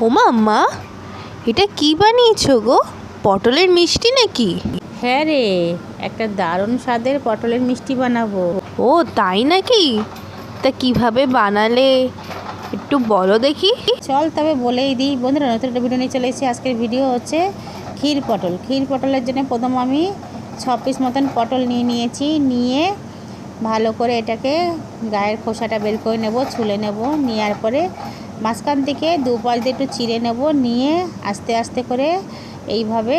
ওমা মা, এটা কি বানিয়েছো গো? পটলের মিষ্টি নাকি? হ্যাঁ রে, একটা দারুণ স্বাদের পটলের মিষ্টি বানাবো। ও তাই নাকি? তা কিভাবে বানালে একটু বলো দেখি। চল তবে বলেই দিই বন্ধুরা, নতুন একটা ভিডিও নিয়ে চলে এসেছি। আজকের ভিডিও হচ্ছে ক্ষীর পটলের জন্য প্রথম আমি 6 পিস মতন পটল নিয়েছি। নিয়ে ভালো করে এটাকে গায়ের খোসাটা বের করে নেব, ছুলে নেব। নেওয়ার পরে মাঝখান থেকে দুপাশ দিয়ে একটু চিড়ে নেব। নিয়ে আস্তে আস্তে করে এইভাবে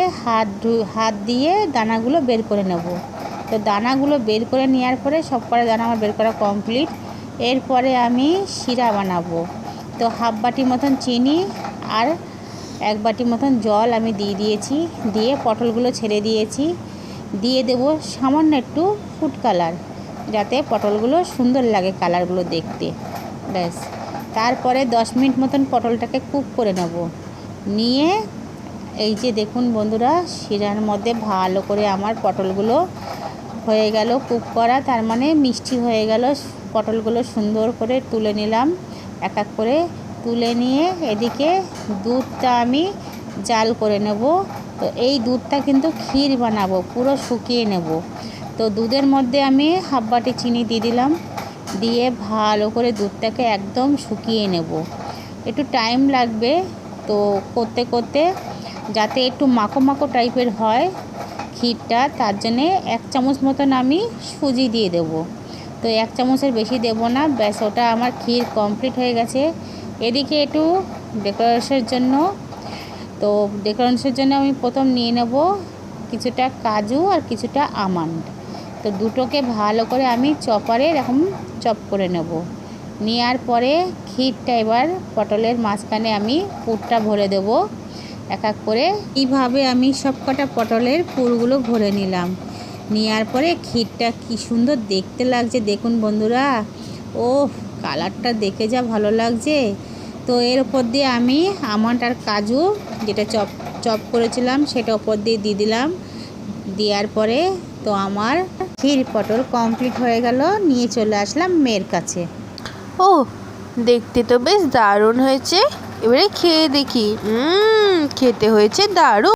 হাত দিয়ে দানাগুলো বের করে নেব। তো দানাগুলো বের করে নেওয়ার পরে সব কটা দানা আমার বের করা কমপ্লিট। এরপরে আমি শিরা বানাবো। তো হাফ বাটি মতন চিনি আর 1 বাটি মতন জল আমি দিয়েছি। দিয়ে পটলগুলো ছেড়ে দিয়েছি। দিয়ে দেব সামান্য একটু ফুড কালার, যাতে পটলগুলো সুন্দর লাগে কালারগুলো দেখতে। ব্যাস, তারপরে 10 মিনিট মতন পটলটাকে কুক করে নেব। নিয়ে এই যে দেখুন বন্ধুরা, শিরার মধ্যে ভালো করে আমার পটলগুলো হয়ে গেল কুক করা, তার মানে মিষ্টি হয়ে গেল। পটলগুলো সুন্দর করে তুলে নিলাম, এক এক করে তুলে নিয়ে এদিকে দুধটা আমি জাল করে নেব। তো এই দুধটা কিন্তু ক্ষীর বানাবো, পুরো শুকিয়ে নেব। তো দুধের মধ্যে আমি হাফ বাটি চিনি দিয়ে দিলাম। দিয়ে ভালো করে দুধটাকে একদম শুকিয়ে নেব। একটু টাইম লাগবে। তো করতে করতে যাতে একটু মাখো মাখো টাইপের হয় ক্ষীরটা, তার জন্যে 1 চামচ মতন আমি সুজি দিয়ে দেব। তো 1 চামচের বেশি দেব না। ব্যাস, ওটা আমার ক্ষীর কমপ্লিট হয়ে গেছে। এদিকে একটু ডেকোরেশনের জন্য আমি প্রথম নিয়ে নেব কিছুটা কাজু আর কিছুটা আমন্ড। তো দুটোকে ভালো করে আমি চপারে এরকম চপ করে নেব। নেওয়ার পরে ক্ষীরটা এবার পটলের মাঝখানে আমি পুরটা ভরে দেব এক এক করে। এইভাবে আমি সব কটা পটলের পুরগুলো ভরে নিলাম। নেওয়ার পরে ক্ষীরটা কি সুন্দর দেখতে লাগছে দেখুন বন্ধুরা। ও কালারটা দেখে যা ভালো লাগছে। তো এর ওপর দিয়ে আমি আমন্ড আর কাজু যেটা চপ করেছিলাম সেটা ওপর দিয়ে দিলাম। দেওয়ার পরে তো আমার ক্ষীর পটল কমপ্লিট হয়ে গেল। নিয়ে চলে আসলাম মেয়ের কাছে। ও, দেখতে তো বেশ দারুণ হয়েছে। এবারে খেয়ে দেখি। খেতে হয়েছে দারুণ।